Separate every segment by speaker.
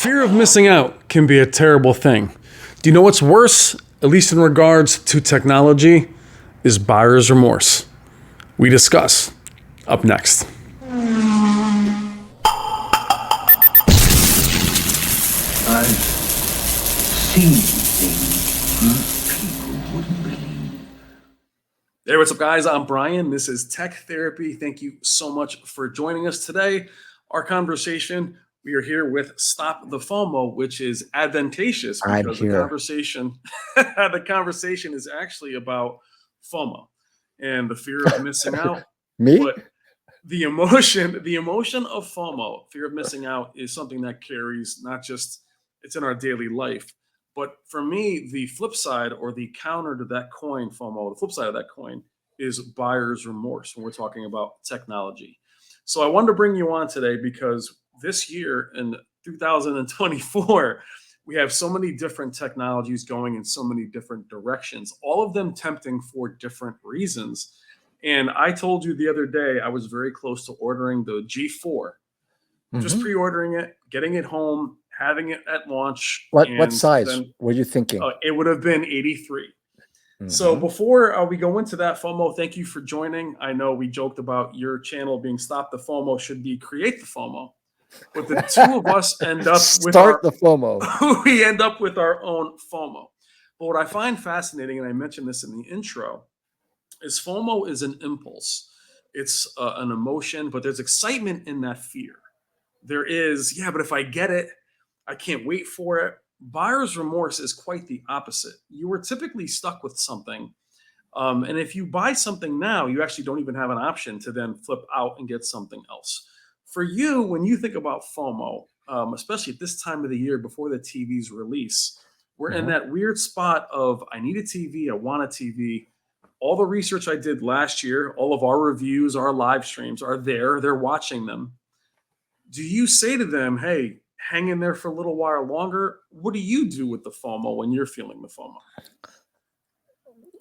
Speaker 1: Fear of missing out can be a terrible thing. Do you know what's worse, at least in regards to technology, is buyer's remorse. We discuss up next.
Speaker 2: I've seen things most people wouldn't believe.
Speaker 1: Hey, what's up, guys? I'm Brian. This is Tech Therapy. Thank you so much for joining us today. Our conversation, we are here with Stop the FOMO, which is advantageous because the conversation is actually about FOMO and the fear of missing out.
Speaker 3: Me?
Speaker 1: But the emotion of FOMO, fear of missing out, is something that carries not just, it's in our daily life. But for me, the flip side or the counter to that coin, FOMO, the flip side of that coin is buyer's remorse when we're talking about technology. So I wanted to bring you on today because this year in 2024, we have so many different technologies going in so many different directions, all of them tempting for different reasons. And I told you the other day, I was very close to ordering the G4, just pre-ordering it, getting it home, having it at launch.
Speaker 3: What size were you thinking?
Speaker 1: It would have been 83. So before we go into that, FOMO, thank you for joining. I know we joked about your channel being Stop the FOMO should be Create the FOMO. But the two of us end up with
Speaker 3: the FOMO.
Speaker 1: We end up with our own FOMO. But what I find fascinating, and I mentioned this in the intro, is FOMO is an impulse. It's an emotion, but there's excitement in that fear. There is, but if I get it, I can't wait for it. Buyer's remorse is quite the opposite. You are typically stuck with something. And if you buy something now, you actually don't even have an option to then flip out and get something else. For you, when you think about FOMO, especially at this time of the year before the TV's release, we're in that weird spot of I need a TV, I want a TV. All the research I did last year, all of our reviews, our live streams are there. They're watching them. Do you say to them, hey, hang in there for a little while longer? What do you do with the FOMO when you're feeling the FOMO?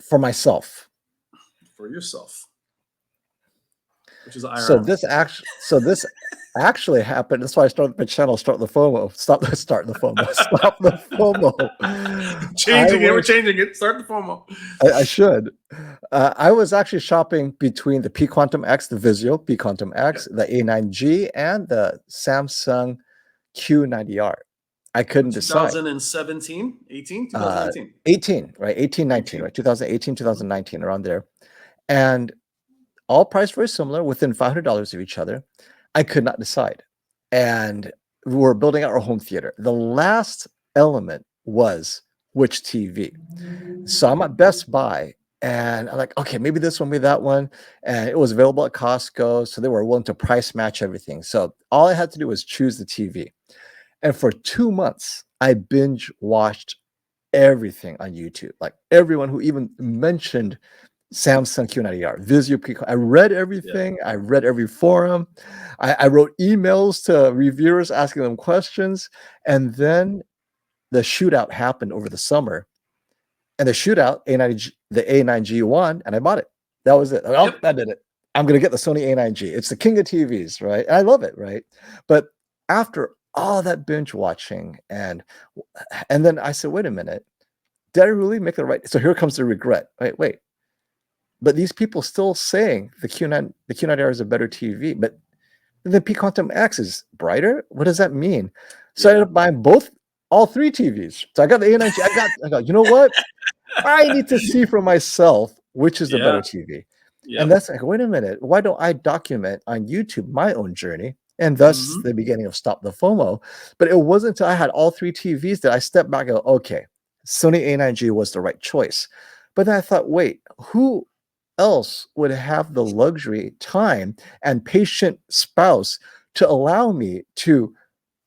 Speaker 3: For myself.
Speaker 1: For yourself. Which is ironic.
Speaker 3: So this actually happened. That's why I started my channel, Start the FOMO. Stop the FOMO. Stop the FOMO.
Speaker 1: We're changing it. Start the FOMO.
Speaker 3: I should. I was actually shopping between the P Quantum X, the Vizio P Quantum X, the A9G, and the Samsung Q90R. I couldn't decide.
Speaker 1: 2017, 18, 2018?
Speaker 3: 18, right? 18, 19, right? 2018, 2019, around there. And all priced very similar, within $500 of each other. I could not decide. And we were building out our home theater. The last element was which TV. So I'm at Best Buy, and I'm like, okay, maybe this one, maybe that one. And it was available at Costco, so they were willing to price match everything. So all I had to do was choose the TV. And for 2 months, I binge watched everything on YouTube. Like everyone who even mentioned Samsung Q90R, Vizio P. I read everything. I read every forum. I wrote emails to reviewers asking them questions. And then the shootout happened over the summer. And the shootout, the A9G won, and I bought it. That was it. That did it. I'm going to get the Sony A9G. It's the king of TVs, right? And I love it, right? But after all that binge watching, and then I said, wait a minute. Did I really make the right? So here comes the regret. Wait. But these people still saying the Q90R is a better TV, but the P Quantum X is brighter. What does that mean? So I ended up buying all three TVs. So I got the A9G. I got, you know what? I need to see for myself which is the better TV. And that's like, wait a minute. Why don't I document on YouTube my own journey? And thus the beginning of Stop the FOMO. But it wasn't until I had all three TVs that I stepped back and go, okay, Sony A9G was the right choice. But then I thought, wait, who else would have the luxury, time, and patient spouse to allow me to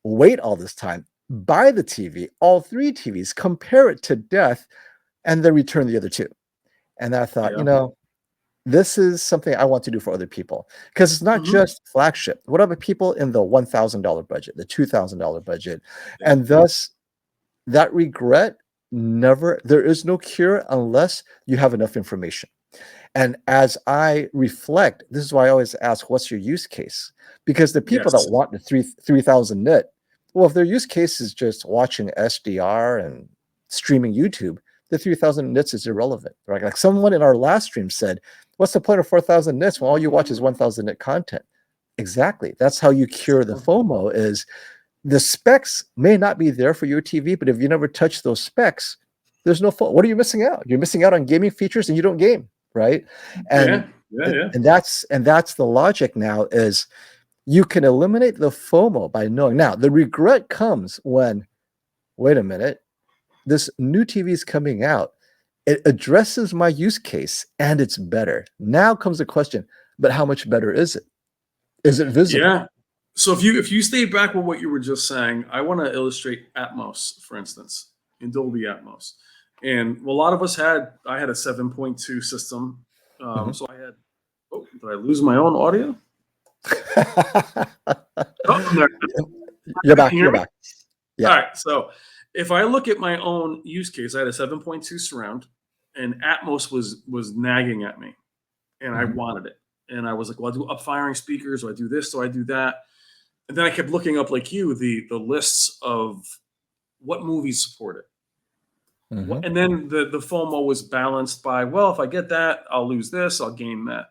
Speaker 3: wait all this time, buy the TV, all three TVs, compare it to death, and then return the other two? And I thought, this is something I want to do for other people, because it's not just flagship. What about people in the $1,000 budget, the $2,000 budget? And thus that regret there is no cure unless you have enough information. And as I reflect, this is why I always ask, what's your use case? Because the people that want the 3,000 nit Well, if their use case is just watching SDR and streaming YouTube, the 3000 nits is irrelevant, right? Like someone in our last stream said, what's the point of 4000 nits when all you watch is 1000 nit content? Exactly. That's how you cure the FOMO. Is the specs may not be there for your TV, but if you never touch those specs, there's no FOMO. What are you missing out? You're missing out on gaming features and you don't game, right? And
Speaker 1: Yeah.
Speaker 3: and that's the logic now is you can eliminate the FOMO by knowing. Now, the regret comes when, wait a minute, this new TV is coming out. It addresses my use case and it's better. Now comes the question, but how much better is it? Is it visible?
Speaker 1: Yeah. So if you stay back with what you were just saying, I want to illustrate Atmos, for instance, in Dolby Atmos. And a lot of us I had a 7.2 system. So I had, did I lose my own audio? No.
Speaker 3: You're back. You're back.
Speaker 1: Yeah. All right. So if I look at my own use case, I had a 7.2 surround, and Atmos was nagging at me, and I wanted it. And I was like, well, I do up-firing speakers, or I do this, or I do that. And then I kept looking up, like you, the lists of what movies support it. And then the FOMO was balanced by, well, if I get that, I'll lose this, I'll gain that.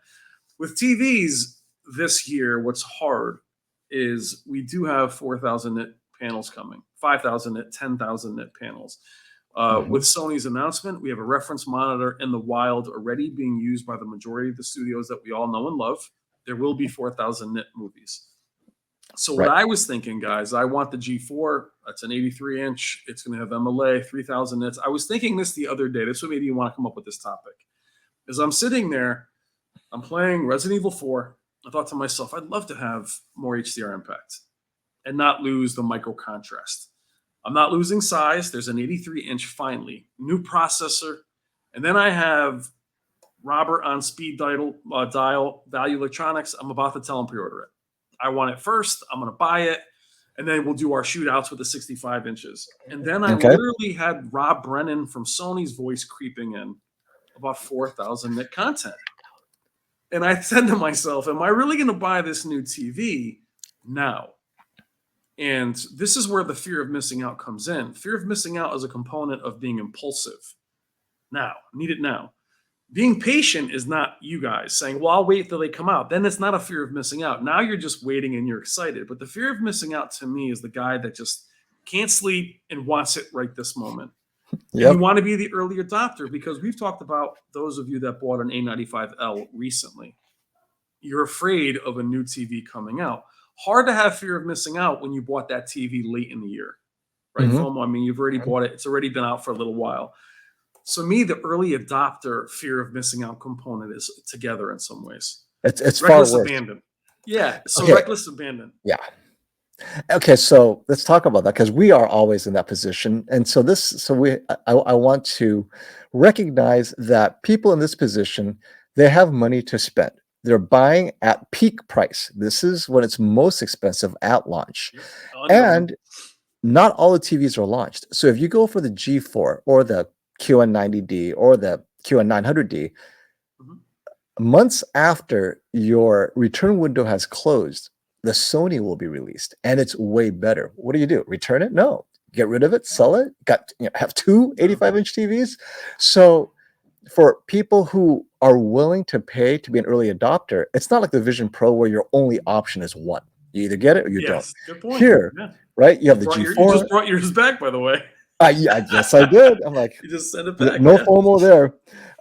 Speaker 1: With TVs this year, what's hard is we do have 4,000 nit panels coming, 5,000 nit, 10,000 nit panels. With Sony's announcement, we have a reference monitor in the wild already being used by the majority of the studios that we all know and love. There will be 4,000 nit movies. So what I was thinking, guys, I want the G4. That's an 83-inch. It's going to have MLA, 3,000 nits. I was thinking this the other day. This would maybe you want to come up with this topic. As I'm sitting there, I'm playing Resident Evil 4. I thought to myself, I'd love to have more HDR impact and not lose the micro contrast. I'm not losing size. There's an 83-inch finally, new processor. And then I have Robert on speed dial Value Electronics. I'm about to tell him pre-order it. I want it first. I'm going to buy it. And then we'll do our shootouts with the 65 inches. And then I literally had Rob Brennan from Sony's voice creeping in about 4,000 nit content. And I said to myself, am I really going to buy this new TV now? And this is where the fear of missing out comes in. Fear of missing out is a component of being impulsive. Now, need it now. Being patient is not you guys saying, well, I'll wait till they come out. Then it's not a fear of missing out. Now you're just waiting and you're excited. But the fear of missing out to me is the guy that just can't sleep and wants it right this moment. You want to be the early adopter, because we've talked about those of you that bought an A95L recently. You're afraid of a new TV coming out. Hard to have fear of missing out when you bought that TV late in the year, right? FOMO, I mean, you've already bought it. It's already been out for a little while. So me, the early adopter fear of missing out component is together in some ways.
Speaker 3: It's
Speaker 1: reckless
Speaker 3: far worse.
Speaker 1: abandon. Yeah. So reckless abandon.
Speaker 3: Yeah. Okay. So let's talk about that, because we are always in that position. And so I want to recognize that people in this position, they have money to spend. They're buying at peak price. This is when it's most expensive at launch. And not all the TVs are launched. So if you go for the G4 or the QN90D or the QN900D, months after your return window has closed, the Sony will be released, and it's way better. What do? Return it? No. Get rid of it, sell it, have two 85-inch TVs. So for people who are willing to pay to be an early adopter, it's not like the Vision Pro where your only option is one. You either get it or you don't.
Speaker 1: Good point.
Speaker 3: Here, right? You have the G4.
Speaker 1: You just brought yours back, by the way.
Speaker 3: Yes, I did. I'm like,
Speaker 1: you just sent it back.
Speaker 3: No FOMO there.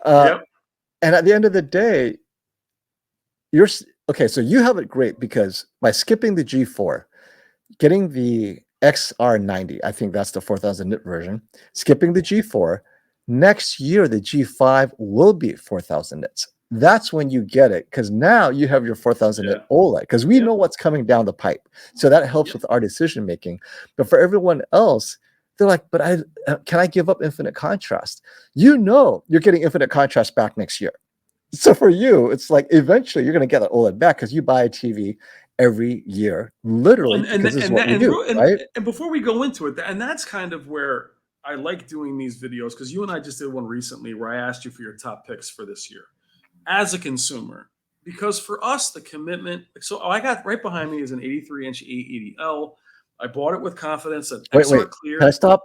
Speaker 3: And at the end of the day, you're okay. So you have it great, because by skipping the G4, getting the XR90, I think that's the 4,000 nit version, skipping the G4, next year the G5 will be 4,000 nits. That's when you get it, because now you have your 4,000 nit OLED, because we know what's coming down the pipe. So that helps with our decision making. But for everyone else, they're like, but can I give up infinite contrast? You're getting infinite contrast back next year. So for you, it's like eventually you're going to get that OLED back, because you buy a TV every year, literally. And
Speaker 1: before we go into it, and that's kind of where I like doing these videos, because you and I just did one recently where I asked you for your top picks for this year as a consumer. Because for us, the commitment, so I got right behind me is an 83-inch A80L. I bought it with confidence that
Speaker 3: Wait,
Speaker 1: XR
Speaker 3: wait. Can I
Speaker 1: Clear.
Speaker 3: stop?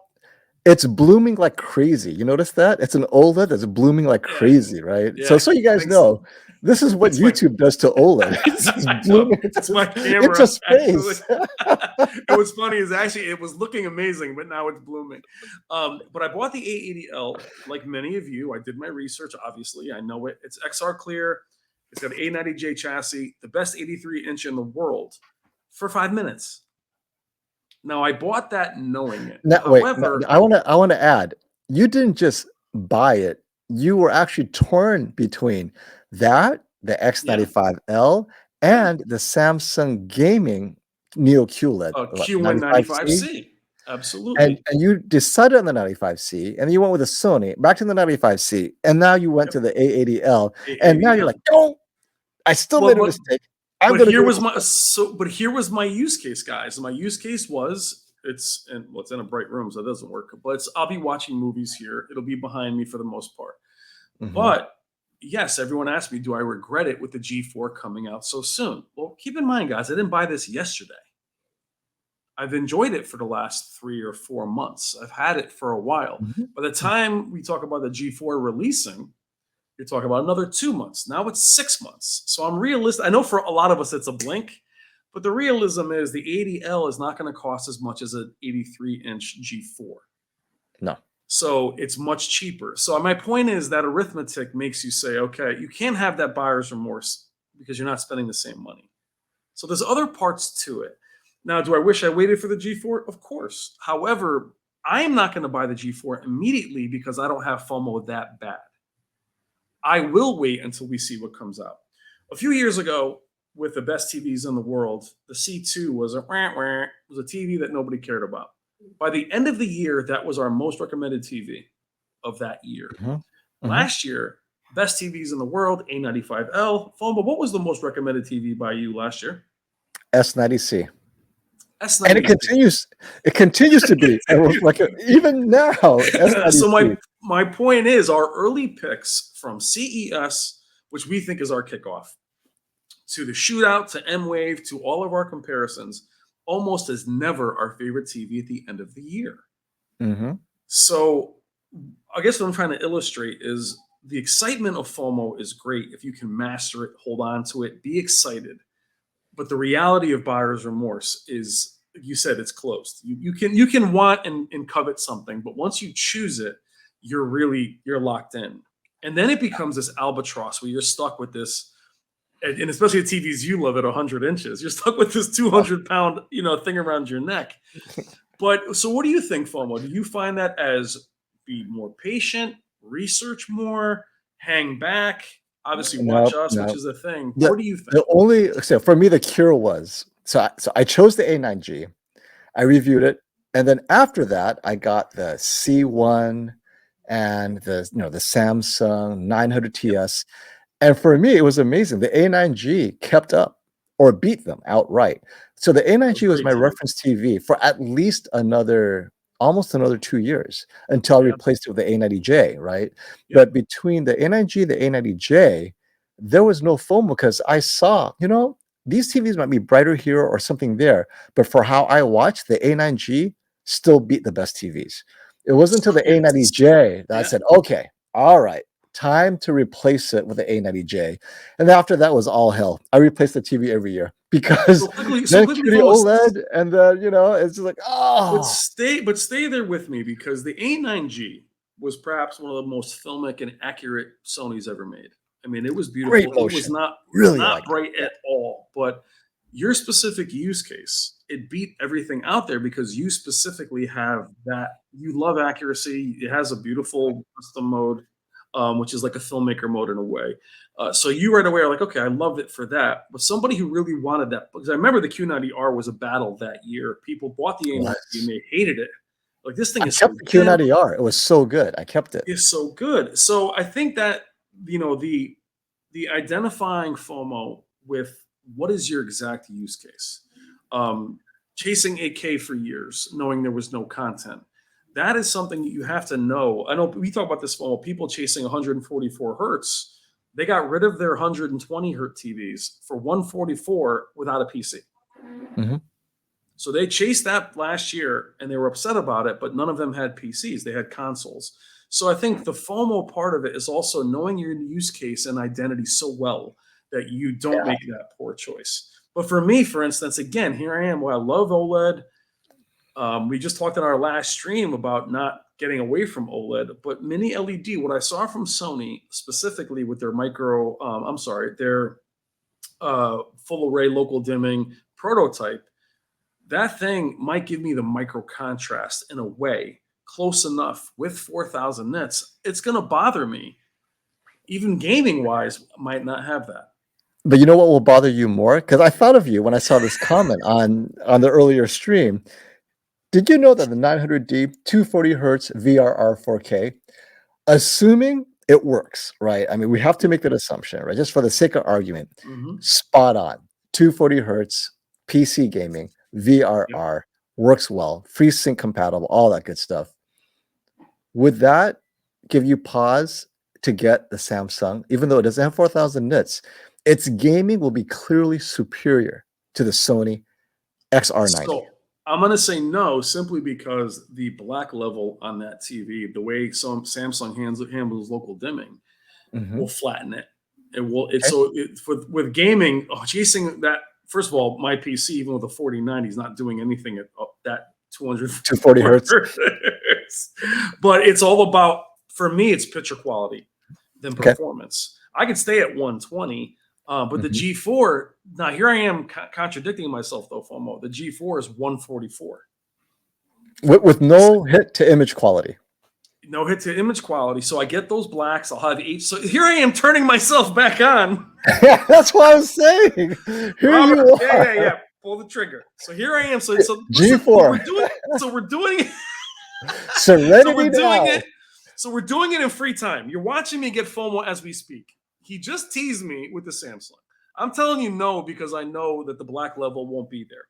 Speaker 3: It's blooming like crazy. You notice that? It's an OLED that's blooming like
Speaker 1: Yeah,
Speaker 3: crazy, right?
Speaker 1: yeah.
Speaker 3: So you guys
Speaker 1: Thanks.
Speaker 3: know, this is what
Speaker 1: It's my
Speaker 3: YouTube does to OLED. It's just
Speaker 1: I know.
Speaker 3: blooming
Speaker 1: It's my
Speaker 3: into
Speaker 1: camera, actually.
Speaker 3: space.
Speaker 1: And what's funny is actually it was looking amazing, but now it's blooming. But I bought the A80L, like many of you. I did my research, obviously. I know it. It's XR Clear. It's got an A90J chassis, the best 83-inch in the world for 5 minutes. Now, I bought that knowing it.
Speaker 3: Now, wait, no,
Speaker 1: However,
Speaker 3: I want to add, you didn't just buy it. You were actually torn between that, the
Speaker 1: yeah,
Speaker 3: X95L,
Speaker 1: yeah.
Speaker 3: and the Samsung Gaming Neo QLED, what, 95C?
Speaker 1: QN95C.
Speaker 3: And
Speaker 1: Absolutely.
Speaker 3: you decided on the 95C, and you went with the Sony, back to the 95C, and now you went
Speaker 1: Yep.
Speaker 3: to the A80L, and now you're
Speaker 1: A80L.
Speaker 3: like, no, I still
Speaker 1: Well,
Speaker 3: made a mistake. I'm
Speaker 1: but
Speaker 3: going to
Speaker 1: here
Speaker 3: go with
Speaker 1: was
Speaker 3: the
Speaker 1: my
Speaker 3: Sony.
Speaker 1: but here was my use case, guys. My use case was it's in a bright room, so it doesn't work. But I'll be watching movies here. It'll be behind me for the most part.
Speaker 3: Mhm.
Speaker 1: But yes, everyone asked me, do I regret it with the G4 coming out so soon? Well, keep in mind, guys, I didn't buy this yesterday. I've enjoyed it for the last 3 or 4 months. I've had it for a while.
Speaker 3: Mhm.
Speaker 1: By the time we talk about the G4 releasing, you're talking about another 2 months. Now it's 6 months. So I'm realistic. I know for a lot of us it's a blink, but the realism is the 80L is not going to cost as much as an 83-inch G4.
Speaker 3: No.
Speaker 1: So it's much cheaper. So my point is that arithmetic makes you say, okay, you can't have that buyer's remorse because you're not spending the same money. So there's other parts to it. Now, do I wish I waited for the G4? Of course. However, I am not going to buy the G4 immediately because I don't have FOMO that bad. I will wait until we see what comes out. A few years ago, with the best TVs in the world, the C2 was a TV that nobody cared about. By the end of the year, that was our most recommended TV of that year.
Speaker 3: Mhm. Mhm.
Speaker 1: Last year, best TVs in the world, A95L. FOMO, what was the most recommended TV by you last year?
Speaker 3: S90C. And
Speaker 1: S90C.
Speaker 3: it continues to be. And like even now,
Speaker 1: So
Speaker 3: S90C.
Speaker 1: my point is our early picks from CES, which we think is our kickoff, to the shootout, to M-Wave, to all of our comparisons, almost is never our favorite TV at the end of the year.
Speaker 3: Mhm.
Speaker 1: So I guess what I'm trying to illustrate is the excitement of FOMO is great if you can master it, hold on to it, be excited. But the reality of buyer's remorse is, you said, it's closed. You can want and covet something, but once you choose it, you're locked in. And then it becomes this albatross where you're stuck with this, and especially the TVs you love at 100 inches, you're stuck with this 200-pound thing around your neck. But so what do you think, FOMO? Do you find that as be more patient, research more, hang back, obviously watch
Speaker 3: No,
Speaker 1: us, which
Speaker 3: no.
Speaker 1: is a thing?
Speaker 3: The
Speaker 1: What do you think?
Speaker 3: the only so for me the cure was so I chose the A9G. I reviewed it, and then after that I got the C1 and the Samsung 900
Speaker 1: Yep.
Speaker 3: TS. And for me, it was amazing. The A9G kept up or beat them outright. So the
Speaker 1: That was a
Speaker 3: A9G was
Speaker 1: great
Speaker 3: my
Speaker 1: TV.
Speaker 3: reference TV for at least almost another 2 years until I
Speaker 1: Yeah.
Speaker 3: replaced it with the A90J, right?
Speaker 1: Yep.
Speaker 3: But between the A9G and the A90J, there was no FOMO because I saw, these TVs might be brighter here or something there, but for how I watched, the A9G still beat the best TVs. It wasn't until
Speaker 1: So
Speaker 3: the
Speaker 1: it's
Speaker 3: A90J that I
Speaker 1: yeah.
Speaker 3: said, okay, all right, time to replace it with the A90J. And after that was all hell. I replaced the TV every year because
Speaker 1: So
Speaker 3: then
Speaker 1: quickly, FOMO.
Speaker 3: QD-OLED and then, it's just like,
Speaker 1: But
Speaker 3: oh,
Speaker 1: stay there with me because the A9G was perhaps one of the most filmic and accurate Sony's ever made. I mean, it was
Speaker 3: great
Speaker 1: beautiful. It was
Speaker 3: motion.
Speaker 1: not
Speaker 3: Really liked it.
Speaker 1: bright
Speaker 3: Yeah.
Speaker 1: at all, but your specific use case, it beat everything out there because you specifically have that. You love accuracy. It has a beautiful custom mode, which is like a filmmaker mode in a way. So you right away are like, okay, I love it for that. But somebody who really wanted that, because I remember the Q90R was a battle that year. People bought the A90 and
Speaker 3: Was.
Speaker 1: they hated it. Like, this thing
Speaker 3: I
Speaker 1: is so
Speaker 3: kept the
Speaker 1: dim,
Speaker 3: Q90R. It was so good. I kept it.
Speaker 1: is so good. So I think that the identifying FOMO with what is your exact use case. Chasing 8K for years, knowing there was no content. That is something that you have to know. I know we talk about this FOMO, people chasing 144 hertz. They got rid of their 120 hertz TVs for 144 without a PC.
Speaker 3: Mhm.
Speaker 1: So they chased that last year and they were upset about it, but none of them had PCs. They had consoles. So I think the FOMO part of it is also knowing your use case and identity so well that you don't
Speaker 3: Yeah.
Speaker 1: make that poor choice. But for me, for instance, again, here I am. Well, I love OLED. We just talked in our last stream about not getting away from OLED, but mini LED, what I saw from Sony specifically with their their full array local dimming prototype, that thing might give me the micro contrast in a way close enough with 4,000 nits. It's going to bother me. Even gaming wise, might not have that.
Speaker 3: But you know what will bother you more? Because I thought of you when I saw this comment on the earlier stream. Did you know that the 900D 240 hertz VRR 4K, assuming it works, right? I mean, we have to make that assumption, right? Just for the sake of argument, spot on. 240 hertz PC gaming VRR works well, FreeSync compatible, all that good stuff. Would that give you pause to get the Samsung, even though it doesn't have 4,000 nits? Its gaming will be clearly superior to the Sony XR90.
Speaker 1: So I'm going to say no, simply because the black level on that TV, the way some Samsung handles local dimming, will flatten it. It will. It's with gaming, chasing that. First of all, my PC, even with the 4090, is not doing anything at that
Speaker 3: 240 hertz.
Speaker 1: But it's all about, for me, it's picture quality than performance. I could stay at 120, but the G4, now here I am contradicting myself though, FOMO. The G4 is 144.
Speaker 3: With no hit to image quality.
Speaker 1: No hit to image quality. So I get those blacks. I'll have H. So here I am turning myself back on.
Speaker 3: Yeah, that's what I was saying. Here
Speaker 1: Robert,
Speaker 3: you are.
Speaker 1: yeah. Pull the trigger. So here I am. So
Speaker 3: G4.
Speaker 1: We're doing it.
Speaker 3: Serenity
Speaker 1: So we're doing it in free time. You're watching me get FOMO as we speak. He just teased me with the Samsung. I'm telling you no, because I know that the black level won't be there.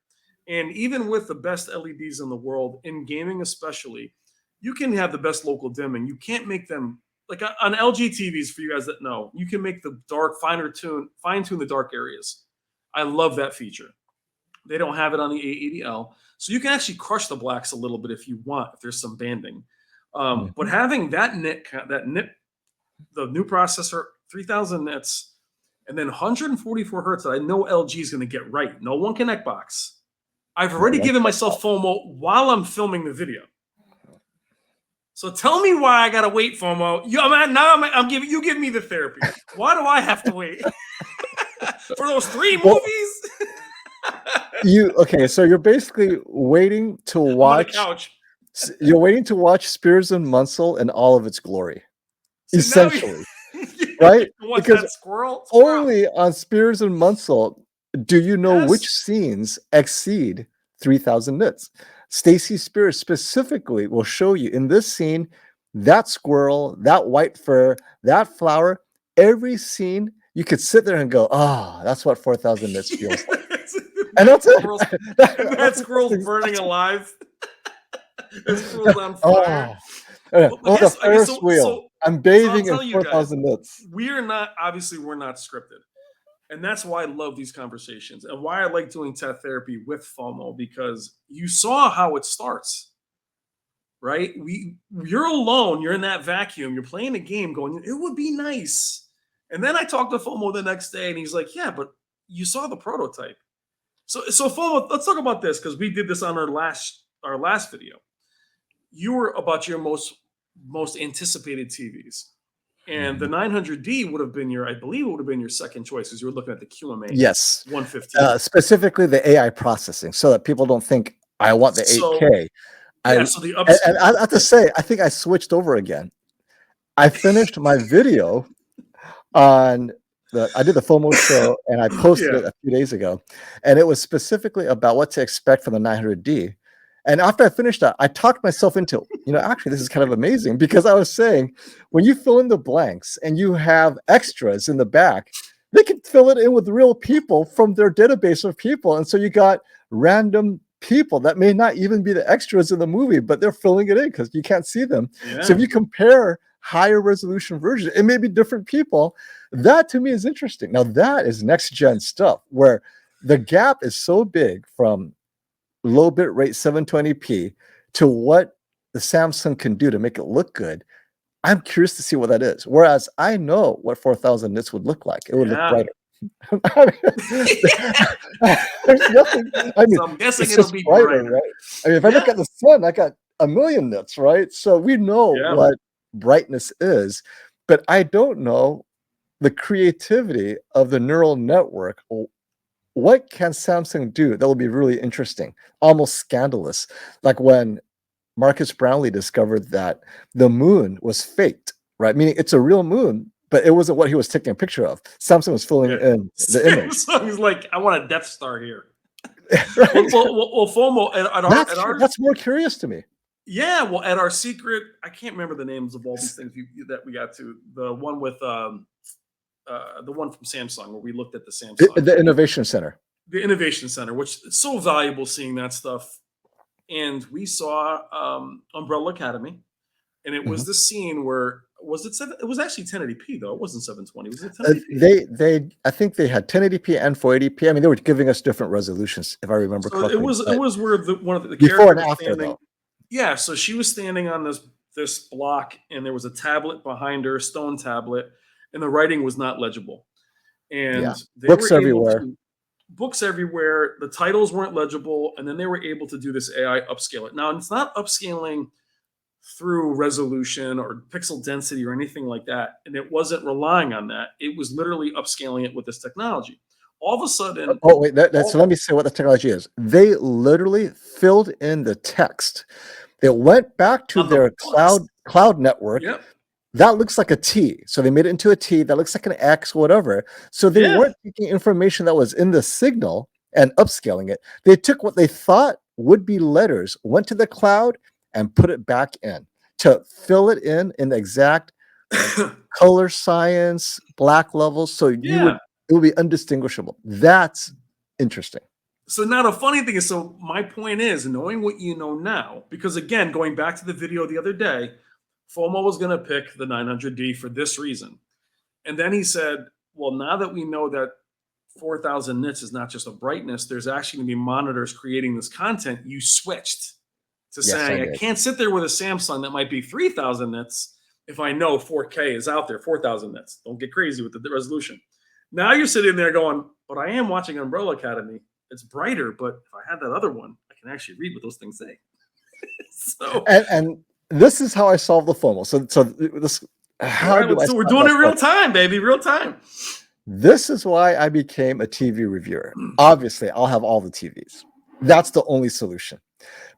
Speaker 1: And even with the best LEDs in the world, in gaming especially, you can have the best local dimming. You can't make them, like on LG TVs, for you guys that know, you can make the dark, fine tune the dark areas. I love that feature. They don't have it on the A80L. So you can actually crush the blacks a little bit if you want, if there's some banding. But having that nit, the new processor, 3,000 nits, and then 144 hertz that I know LG is going to get right. No one Connect box. I've already given myself FOMO while I'm filming the video. So tell me why I gotta wait, FOMO. I'm giving you give me the therapy. Why do I have to wait for those 3 movies?
Speaker 3: So you're basically waiting to watch.
Speaker 1: I'm on the couch.
Speaker 3: You're waiting to watch Spears and Munsell in all of its glory, essentially, right?
Speaker 1: Because that squirrel?
Speaker 3: Only on Spears and Munsell do you know which scenes exceed 3,000 nits. Stacy Spears specifically will show you in this scene, that squirrel, that white fur, that flower, every scene, you could sit there and go, oh, that's what 4,000 nits feels like. And that's it.
Speaker 1: That squirrel's burning alive. That squirrel's on fire.
Speaker 3: The Ferris wheel. I'm bathing in 4,000 nits.
Speaker 1: We're not scripted. And that's why I love these conversations and why I like doing tech therapy with FOMO, because you saw how it starts, right? You're alone. You're in that vacuum. You're playing a game going, it would be nice. And then I talked to FOMO the next day and he's like, yeah, but you saw the prototype. So FOMO, let's talk about this, because we did this on our last video. You were about your most anticipated TVs. And the 900D would have been your second choice, because you were looking at the QMA.
Speaker 3: Yes.
Speaker 1: 115.
Speaker 3: Specifically the AI processing, so that people don't think I want the 8K.
Speaker 1: So the upscaling.
Speaker 3: And I have to say, I think I switched over again. I finished my video on I did the FOMO show and I posted it a few days ago. And it was specifically about what to expect from the 900D. And after I finished that, I talked myself into, actually, this is kind of amazing, because I was saying, when you fill in the blanks and you have extras in the back, they can fill it in with real people from their database of people. And so you got random people that may not even be the extras in the movie, but they're filling it in because you can't see them. Yeah. So if you compare higher resolution versions, it may be different people. That to me is interesting. Now that is next gen stuff, where the gap is so big from low bit rate 720p to what the Samsung can do to make it look good, I'm curious to see what that is. Whereas I know what 4000 nits would look like. It would look
Speaker 1: Yeah.
Speaker 3: brighter. I mean, there's nothing. I mean,
Speaker 1: So I'm guessing
Speaker 3: it's
Speaker 1: it'll
Speaker 3: just
Speaker 1: be
Speaker 3: brighter,
Speaker 1: brighter.
Speaker 3: right? I mean, if I look
Speaker 1: Yeah.
Speaker 3: at the sun, I got a million nits, right? So we know
Speaker 1: Yeah.
Speaker 3: what brightness is, but I don't know the creativity of the neural network. What can Samsung do that will be really interesting, almost scandalous? Like when Marcus Brownlee discovered that the moon was faked, right? Meaning it's a real moon, but it wasn't what he was taking a picture of. Samsung was filling
Speaker 1: Yeah.
Speaker 3: in the image.
Speaker 1: So he's like, I want a Death Star here.
Speaker 3: Right?
Speaker 1: Well, FOMO
Speaker 3: That's more curious to me.
Speaker 1: yeah, well, at our secret, I can't remember the names of all these things that we got to. The one with the one from Samsung where we looked at the Samsung,
Speaker 3: The Innovation Center.
Speaker 1: the Innovation Center, which is so valuable seeing that stuff. And we saw Umbrella Academy, and it was
Speaker 3: Mhm.
Speaker 1: the scene where it was actually 1080p though. It wasn't 720. Was it 1080p?
Speaker 3: I think they had 1080p and 480p. I mean, they were giving us different resolutions, if I remember
Speaker 1: So it
Speaker 3: correctly.
Speaker 1: was
Speaker 3: but
Speaker 1: where one of the
Speaker 3: before
Speaker 1: characters
Speaker 3: and
Speaker 1: was
Speaker 3: after,
Speaker 1: standing.
Speaker 3: though.
Speaker 1: Yeah, so she was standing on this block, and there was a tablet behind her, a stone tablet, and the writing was not legible. And
Speaker 3: Yeah.
Speaker 1: they
Speaker 3: Books
Speaker 1: were able
Speaker 3: everywhere.
Speaker 1: to books everywhere. The titles weren't legible, and then they were able to do this AI upscale it. Now it's not upscaling through resolution or pixel density or anything like that, and it wasn't relying on that. It was literally upscaling it with this technology. All of a sudden,
Speaker 3: Oh, wait. So
Speaker 1: all
Speaker 3: let me say what the technology is. They literally filled in the text. It went back to
Speaker 1: on the
Speaker 3: their
Speaker 1: books,
Speaker 3: cloud network.
Speaker 1: yep,
Speaker 3: That looks like a T. So they made it into a T that looks like an X, whatever. So they
Speaker 1: yeah,
Speaker 3: weren't taking information that was in the signal and upscaling it. They took what they thought would be letters, went to the cloud, and put it back in to fill it in the exact color science, black levels. So
Speaker 1: yeah.
Speaker 3: it would be undistinguishable. That's interesting.
Speaker 1: So now the funny thing is, so my point is knowing what you know now, because again, going back to the video the other day, FOMO was going to pick the 900D for this reason. And then he said, well, now that we know that 4000 nits is not just a brightness, there's actually going to be monitors creating this content. You switched to
Speaker 3: Yes, I
Speaker 1: saying, I
Speaker 3: did.
Speaker 1: can't sit there with a Samsung that might be 3000 nits if I know 4K is out there, 4000 nits. Don't get crazy with the resolution. Now you're sitting there going, but I am watching Umbrella Academy. It's brighter, but if I had that other one, I can actually read what those things say. So,
Speaker 3: And this is how I solve the FOMO. So this how
Speaker 1: all right,
Speaker 3: do I
Speaker 1: so we're
Speaker 3: solve
Speaker 1: doing
Speaker 3: that
Speaker 1: it real
Speaker 3: FOMO?
Speaker 1: time, baby, real time.
Speaker 3: This is why I became a TV reviewer. Obviously, I'll have all the TVs. That's the only solution.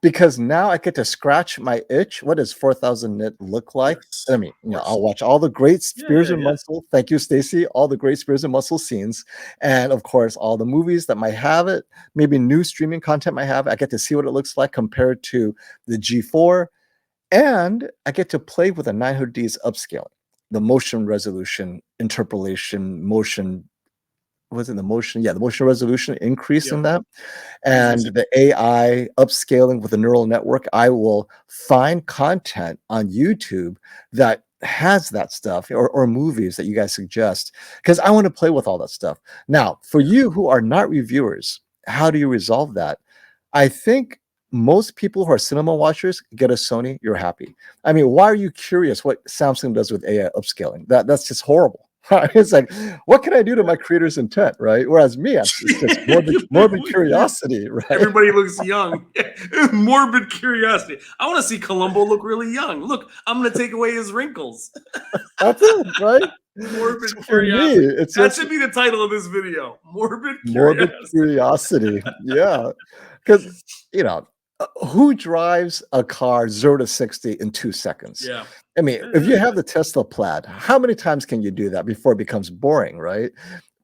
Speaker 3: Because now I get to scratch my itch. What does 4000 nit look like?
Speaker 1: Yes,
Speaker 3: I mean,
Speaker 1: of course.
Speaker 3: I'll watch all the great Spears
Speaker 1: Yeah.
Speaker 3: and Muscle. Thank you, Stacy. All the great Spears and Muscle scenes. And of course, all the movies that might have it, maybe new streaming content might have it. I get to see what it looks like compared to the G4. And I get to play with the 900D's upscaling, the motion resolution, interpolation, motion. Was it the motion? Yeah, the motion resolution increase in that. And the AI upscaling with the neural network, I will find content on YouTube that has that stuff or movies that you guys suggest because I want to play with all that stuff. Now, for you who are not reviewers, how do you resolve that? I think most people who are cinema watchers get a Sony, you're happy. I mean, why are you curious what Samsung does with AI upscaling? That's just horrible. It's like, what can I do to my creator's intent, right? Whereas me, it's just morbid curiosity, right?
Speaker 1: Everybody looks young. Morbid curiosity. I want to see Columbo look really young. Look, I'm going to take away his wrinkles.
Speaker 3: That's it, right?
Speaker 1: Morbid
Speaker 3: So for me,
Speaker 1: curiosity.
Speaker 3: it's
Speaker 1: That
Speaker 3: just
Speaker 1: should be the title of this video. Morbid
Speaker 3: morbid
Speaker 1: curiosity.
Speaker 3: curiosity. Yeah. Because, who drives a car 0 to 60 in 2 seconds?
Speaker 1: Yeah.
Speaker 3: I mean, if you have the Tesla Plaid, how many times can you do that before it becomes boring, right?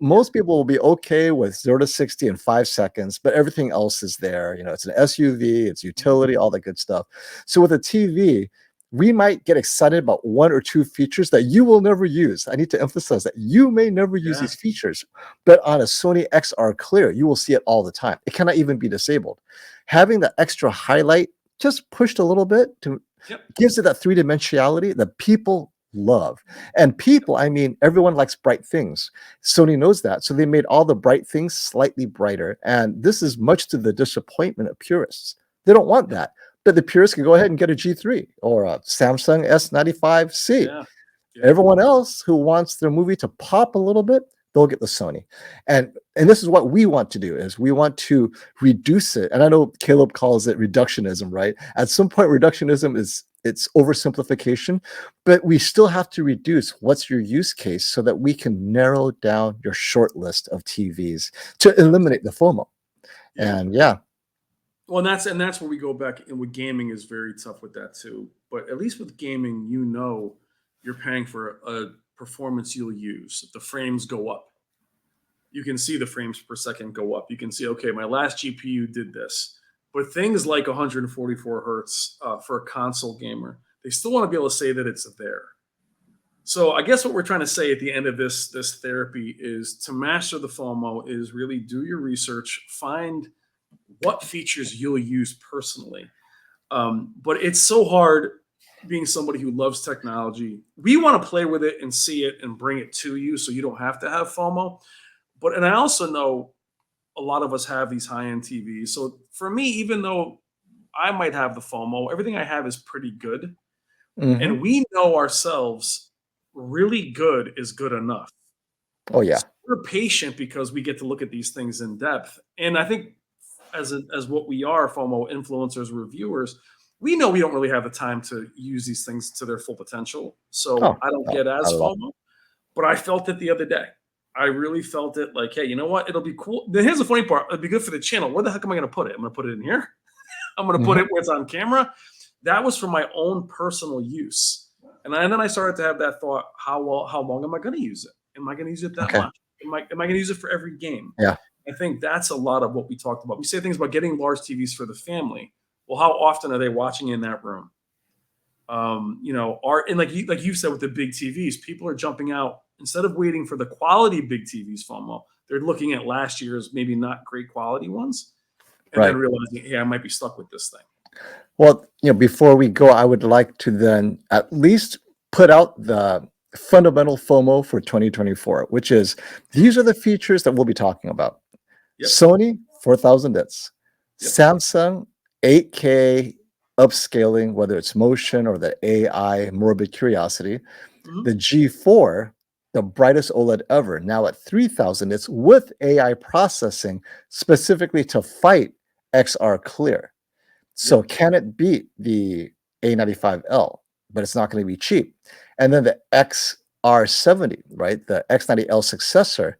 Speaker 3: Most people will be okay with 0 to 60 in 5 seconds, but everything else is there. It's an SUV, it's utility, all that good stuff. So with a TV, we might get excited about 1 or 2 features that you will never use. I need to emphasize that you may never use these features, but on a Sony XR Clear, you will see it all the time. It cannot even be disabled. Having the extra highlight just pushed a little bit to gives it that 3-dimensionality that people love. And people, I mean, everyone likes bright things. Sony knows that. So they made all the bright things slightly brighter. And this is much to the disappointment of purists. They don't want that. But the purists can go ahead and get a G3 or a Samsung S95C.
Speaker 1: Yeah. Yeah.
Speaker 3: Everyone else who wants their movie to pop a little bit, they'll get the Sony. And this is what we want to do, is we want to reduce it. And I know Caleb calls it reductionism, right? At some point, reductionism it's oversimplification, but we still have to reduce what's your use case so that we can narrow down your short list of TVs to eliminate the FOMO.
Speaker 1: Yeah.
Speaker 3: And yeah,
Speaker 1: Well, and that's where we go back. And with gaming is very tough with that too. But at least with gaming, you're paying for a performance you'll use. If the frames go up, you can see the frames per second go up. You can see, okay, my last GPU did this. But things like 144 hertz for a console gamer, they still want to be able to say that it's there. So I guess what we're trying to say at the end of this therapy is to master the FOMO is really do your research, find what features you'll use personally. But it's so hard being somebody who loves technology. We want to play with it and see it and bring it to you so you don't have to have FOMO. And I also know a lot of us have these high-end TVs. So for me, even though I might have the FOMO, everything I have is pretty good.
Speaker 3: mhm.
Speaker 1: And we know ourselves really good is good enough.
Speaker 3: Oh yeah,
Speaker 1: So we're patient because we get to look at these things in depth. And I think as what we are, FOMO influencers, reviewers, we know we don't really have the time to use these things to their full potential. So
Speaker 3: oh,
Speaker 1: I don't
Speaker 3: no,
Speaker 1: get as
Speaker 3: not at all.
Speaker 1: FOMO, but I felt it the other day. I really felt it like, hey, you know what? It'll be cool. Then here's the funny part. It'd be good for the channel. Where the heck am I going to put it? I'm going to put it in here. I'm going to put
Speaker 3: Mhm.
Speaker 1: it where it's on camera. That was for my own personal use. And then I started to have that thought, how long am I going to use it? Am I going to use it that
Speaker 3: Okay.
Speaker 1: much? Am I going to use it for every game?
Speaker 3: Yeah.
Speaker 1: I think that's a lot of what we talked about. We say things about getting large TVs for the family. Well, how often are they watching in that room? And like you said with the big TVs, people are jumping out instead of waiting for the quality big TVs FOMO. They're looking at last year's maybe not great quality ones, and then
Speaker 3: Right.
Speaker 1: realizing, hey, I might be stuck with this thing.
Speaker 3: Well, before we go, I would like to then at least put out the fundamental FOMO for 2024, which is these are the features that we'll be talking about.
Speaker 1: Yep.
Speaker 3: Sony, 4,000 nits.
Speaker 1: Yep.
Speaker 3: Samsung, 8K upscaling, whether it's motion or the AI morbid curiosity.
Speaker 1: Mhm.
Speaker 3: The G4, the brightest OLED ever, now at 3,000 nits with AI processing specifically to fight XR clear. So can it beat the A95L? But it's not going to be cheap. And then the XR70, right? The X90L successor.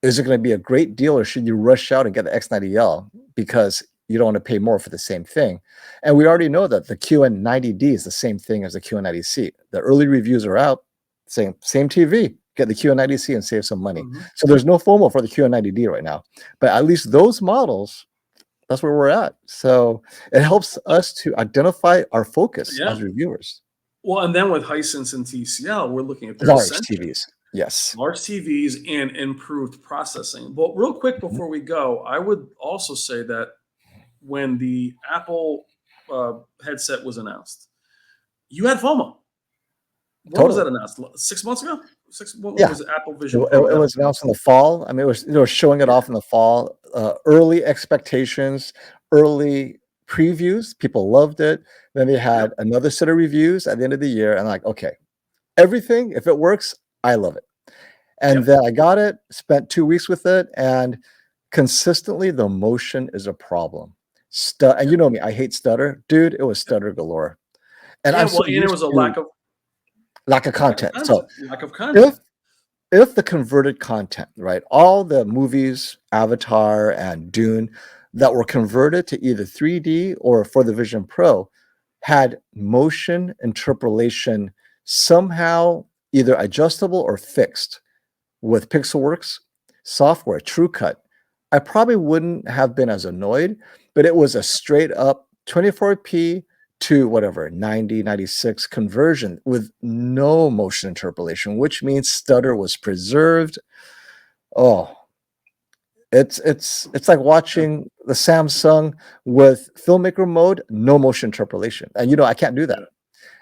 Speaker 3: Is it going to be a great deal, or should you rush out and get the X90L because you don't want to pay more for the same thing? And we already know that the QN90D is the same thing as the QN90C. The early reviews are out saying same TV, get the QN90C and save some money.
Speaker 1: Mhm.
Speaker 3: So there's no FOMO for the QN90D right now. But at least those models, that's where we're at. So it helps us to identify our focus
Speaker 1: Yeah.
Speaker 3: as reviewers.
Speaker 1: Well, and then with Hisense and TCL, we're looking at their
Speaker 3: Large
Speaker 1: Ascension.
Speaker 3: TVs. Yes.
Speaker 1: Large TVs and improved processing. But real quick before we go, I would also say that when the Apple headset was announced, you had FOMO. When was that announced? 6 months ago? What
Speaker 3: Yeah.
Speaker 1: was it? Apple
Speaker 3: It,
Speaker 1: Vision
Speaker 3: it
Speaker 1: Pro?
Speaker 3: was announced in the fall. I mean, they were showing it off in the fall. Early expectations, early previews. People loved it. Then they had another set of reviews at the end of the year, and like, okay, everything, if it works, I love it. And then I got it, spent 2 weeks with it, and consistently the motion is a problem. And you know me, I hate stutter. Dude, it was stutter galore. And I'm so
Speaker 1: and there
Speaker 3: used
Speaker 1: was a
Speaker 3: to
Speaker 1: lack of
Speaker 3: content. So
Speaker 1: lack of content.
Speaker 3: if the converted content, right, all the movies, Avatar and Dune that were converted to either 3D or for the Vision Pro had motion interpolation somehow either adjustable or fixed with Pixelworks software, TrueCut, I probably wouldn't have been as annoyed, but it was a straight up 24p to whatever 90 96 conversion with no motion interpolation, which means stutter was preserved. Oh, it's like watching the Samsung with filmmaker mode, no motion interpolation. And I can't do that.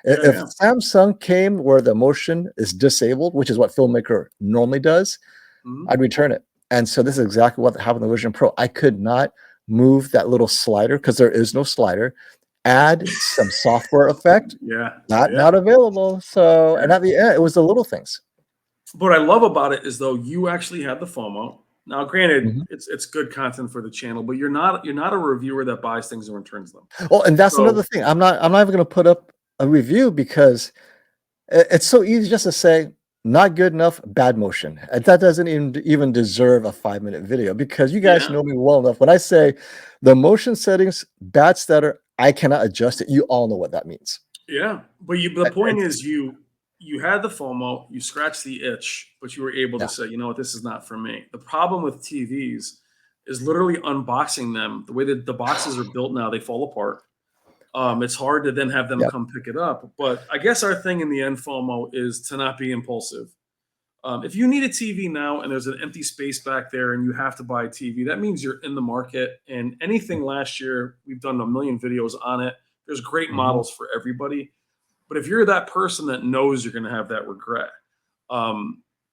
Speaker 1: Yeah,
Speaker 3: If
Speaker 1: yeah.
Speaker 3: Samsung came where the motion is disabled, which is what Filmmaker normally does,
Speaker 1: Mhm.
Speaker 3: I'd return it. And so this is exactly what happened with the Vision Pro. I could not move that little slider because there is no slider. Add some software effect,
Speaker 1: Yeah,
Speaker 3: not
Speaker 1: yeah,
Speaker 3: available. So, and
Speaker 1: yeah.
Speaker 3: at the end, it was the little things.
Speaker 1: What I love about it is though you actually had the FOMO. Now, granted,
Speaker 3: Mhm.
Speaker 1: it's good content for the channel, but you're not a reviewer that buys things and returns them.
Speaker 3: Oh, and that's another
Speaker 1: So
Speaker 3: thing. I'm not even going to put up a review because it's so easy just to say not good enough, bad motion. And that doesn't even deserve a 5-minute video because you guys
Speaker 1: yeah,
Speaker 3: know me well enough. When I say the motion settings, bad stutter, I cannot adjust it. You all know what that means.
Speaker 1: yeah. But the point
Speaker 3: It's
Speaker 1: is you had the FOMO, you scratched the itch, but you were able to
Speaker 3: yeah,
Speaker 1: say, you know what, this is not for me. The problem with TVs is literally unboxing them. The way that the boxes are built now, they fall apart. It's hard to then have them
Speaker 3: yeah.
Speaker 1: come pick it up. But I guess our thing in the end, FOMO, is to not be impulsive. If you need a TV now and there's an empty space back there and you have to buy a TV, that means you're in the market. And anything last year, we've done a million videos on it. There's great
Speaker 3: Mhm.
Speaker 1: models for everybody. But if you're that person that knows you're going to have that regret,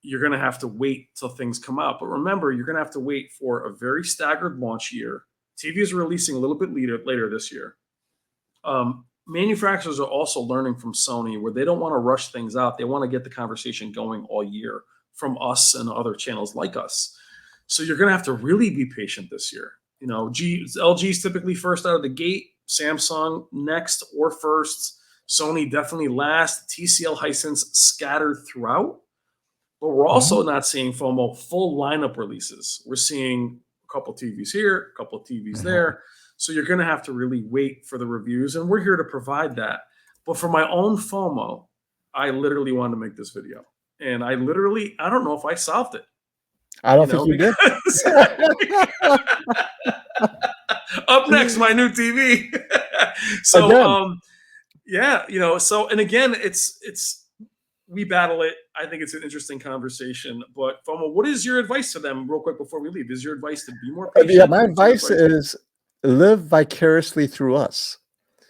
Speaker 1: you're going to have to wait till things come out. But remember, you're going to have to wait for a very staggered launch year. TV is releasing a little bit later this year. Manufacturers are also learning from Sony where they don't want to rush things out. They want to get the conversation going all year from us and other channels like us. So you're going to have to really be patient this year. You know, LG's typically first out of the gate, Samsung next or first, Sony definitely last, TCL Hisense scattered throughout. But we're
Speaker 3: Mhm.
Speaker 1: also not seeing FOMO full lineup releases. We're seeing a couple TVs here, a couple TVs
Speaker 3: Mhm.
Speaker 1: there. So you're going to have to really wait for the reviews, and we're here to provide that. But for my own FOMO, I literally wanted to make this video, and I don't know if I solved it,
Speaker 3: I
Speaker 1: you
Speaker 3: don't think
Speaker 1: know,
Speaker 3: you did.
Speaker 1: because up next, my new TV. so,
Speaker 3: Again,
Speaker 1: um, yeah, so and again, it's we battle it. I think it's an interesting conversation. But FOMO, what is your advice to them, real quick, before we leave? Is your advice to be more
Speaker 3: yeah,
Speaker 1: patient?
Speaker 3: my
Speaker 1: What's your
Speaker 3: advice
Speaker 1: advice?
Speaker 3: is live vicariously through us.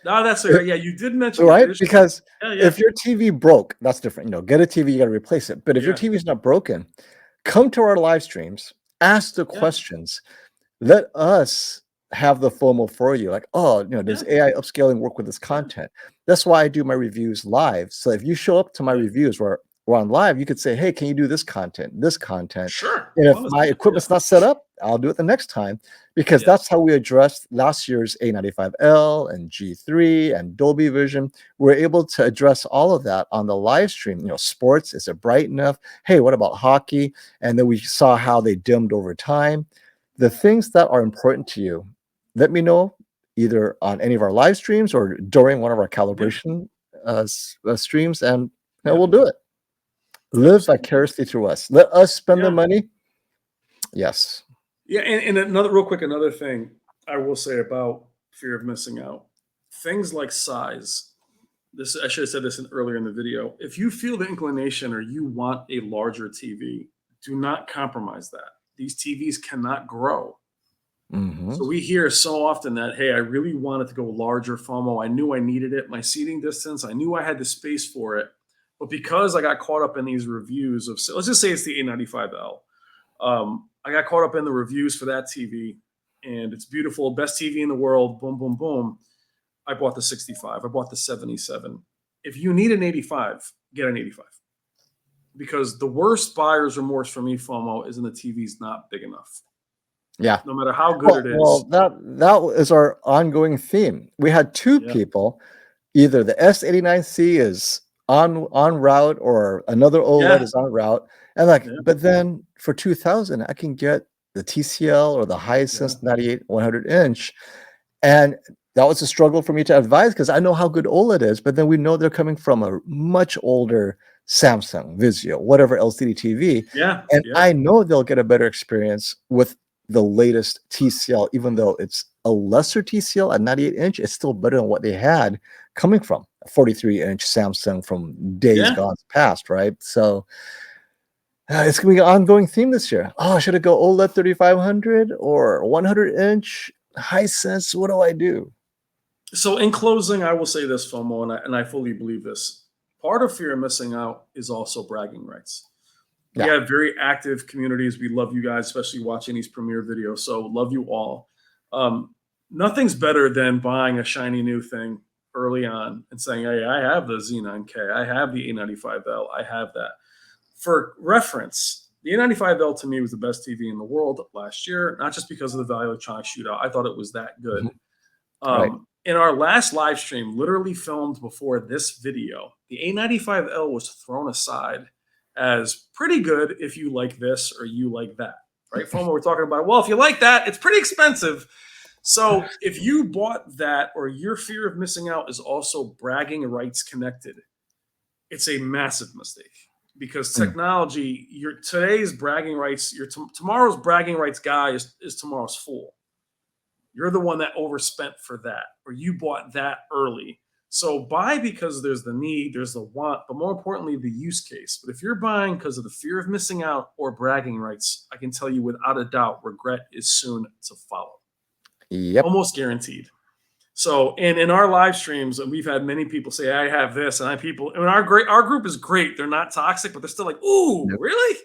Speaker 1: No, that's
Speaker 3: It
Speaker 1: yeah. You did mention that.
Speaker 3: right?
Speaker 1: There's
Speaker 3: Because
Speaker 1: yeah, yeah,
Speaker 3: if your TV broke, that's different. Get a TV, you gotta replace it. But if your
Speaker 1: yeah,
Speaker 3: TV is not broken, come to our live streams, ask the
Speaker 1: yeah,
Speaker 3: questions. Let us have the FOMO for you. Like, oh, does
Speaker 1: yeah,
Speaker 3: AI upscaling work with this
Speaker 1: yeah,
Speaker 3: content? That's why I do my reviews live. So if you show up to my
Speaker 1: yeah.
Speaker 3: reviews where we're on live, you could say, hey, can you do this content, this content?
Speaker 1: Sure.
Speaker 3: And if my
Speaker 1: Understand. Yeah,
Speaker 3: equipment's not set up, I'll do it the next time because
Speaker 1: yes,
Speaker 3: that's how we addressed last year's A95L and G3 and Dolby Vision. We're able to address all of that on the live stream. Sports, is it bright enough? Hey, what about hockey? And then we saw how they dimmed over time. The things that are important to you, let me know either on any of our live streams or during one of our
Speaker 1: yeah,
Speaker 3: calibration streams, and
Speaker 1: yeah.
Speaker 3: we'll do it. Live
Speaker 1: Absolutely.
Speaker 3: vicariously through us. Let us spend the
Speaker 1: Yeah,
Speaker 3: money. Yes.
Speaker 1: yeah. And another real quick, another thing I will say about fear of missing out, things like size. This I should have said this earlier in the video. If you feel the inclination or you want a larger TV, do not compromise that. These TVs cannot grow.
Speaker 3: Mhm.
Speaker 1: So we hear so often that, hey, I really wanted to go larger FOMO. I knew I needed it. My seating distance, I knew I had the space for it. But because I got caught up in these reviews of, let's just say it's the A95L. I got caught up in the reviews for that TV, and it's beautiful, best TV in the world. Boom, boom, boom. I bought the 65. I bought the 77. If you need an 85, get an 85. Because the worst buyer's remorse for me, FOMO, is when the TV's not big enough.
Speaker 3: Yeah.
Speaker 1: No matter how good
Speaker 3: Well,
Speaker 1: it
Speaker 3: well,
Speaker 1: is.
Speaker 3: that is our ongoing theme. We had two
Speaker 1: Yeah.
Speaker 3: people. Either the S89C is on route or another OLED
Speaker 1: Yeah.
Speaker 3: is on route. And like,
Speaker 1: Yeah.
Speaker 3: but then for 2000, I can get the TCL or the
Speaker 1: Yeah.
Speaker 3: Hisense 98 100 inch. And that was a struggle for me to advise because I know how good OLED is, but then we know they're coming from a much older Samsung, Vizio, whatever LCD TV.
Speaker 1: Yeah.
Speaker 3: And
Speaker 1: Yeah.
Speaker 3: I know they'll get a better experience with the latest TCL, even though it's a lesser TCL at 98 inch, it's still better than what they had coming from a 43-inch Samsung from days
Speaker 1: Yeah.
Speaker 3: gone past, right? So it's gonna be an ongoing theme this year. Oh, should I go OLED 3500 or 100 inch Hisense? What do I do?
Speaker 1: So in closing, I will say this, FOMO, and I fully believe this. Part of fear of missing out is also bragging rights. We
Speaker 3: Yeah.
Speaker 1: have very active communities. We love you guys, especially watching these premiere videos. So love you all. Um, Nothing's better than buying a shiny new thing early on and saying, "Hey, I have the Z9K. I have the A95L. I have that." For reference, the A95L to me was the best TV in the world last year, not just because of the Value Electronic Shootout. I thought it was that good.
Speaker 3: Mhm. Right.
Speaker 1: In our last live stream, literally filmed before this video, the A95L was thrown aside as pretty good if you like this or you like that, right? FOMO, we're talking about, well, if you like that, it's pretty expensive. So if you bought that or your fear of missing out is also bragging rights connected, it's a massive mistake because
Speaker 3: Mm.
Speaker 1: technology, your today's bragging rights, tomorrow's bragging rights guy is tomorrow's fool. You're the one that overspent for that, or you bought that early. So buy because there's the need, there's the want, but more importantly, the use case. But if you're buying because of the fear of missing out or bragging rights, I can tell you without a doubt, regret is soon to follow.
Speaker 3: Yep.
Speaker 1: Almost guaranteed. So, and in our live streams, we've had many people say, "I have this," and our group is great. They're not toxic, but they're still like, "Ooh,
Speaker 3: Yep.
Speaker 1: really?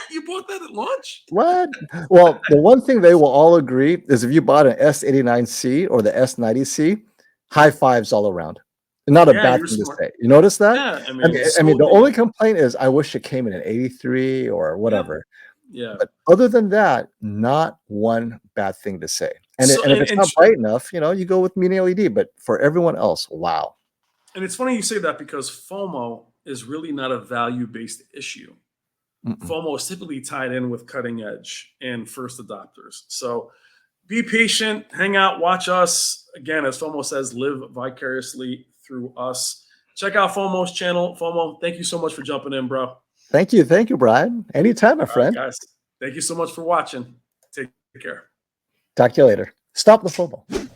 Speaker 1: You bought that at launch?"
Speaker 3: What? Well, the one thing they will all agree is if you bought an S89C or the S90C, high fives all around. Not a
Speaker 1: Yeah,
Speaker 3: bad
Speaker 1: you're
Speaker 3: thing to
Speaker 1: smart.
Speaker 3: say. You notice that?
Speaker 1: Yeah, I
Speaker 3: I
Speaker 1: mean,
Speaker 3: mean,
Speaker 1: it's
Speaker 3: I mean,
Speaker 1: so
Speaker 3: the
Speaker 1: neat.
Speaker 3: only complaint is I wish it came in an 83 or
Speaker 1: Yep.
Speaker 3: whatever.
Speaker 1: Yeah.
Speaker 3: But other than that, not one bad thing to say. And,
Speaker 1: So,
Speaker 3: and if it's not bright enough, you go with mini LED. But for everyone else, wow.
Speaker 1: and it's funny you say that because FOMO is really not a value-based issue.
Speaker 3: Mm-mm.
Speaker 1: FOMO is typically tied in with cutting edge and first adopters. So be patient, hang out, watch us. Again, as FOMO says, live vicariously through us. Check out FOMO's channel. FOMO, thank you so much for jumping in, bro.
Speaker 3: Thank you. Thank you, Brian. Anytime, my
Speaker 1: All right,
Speaker 3: friend.
Speaker 1: guys. Thank you so much for watching. Take care.
Speaker 3: Talk to you later. Stop the FOMO.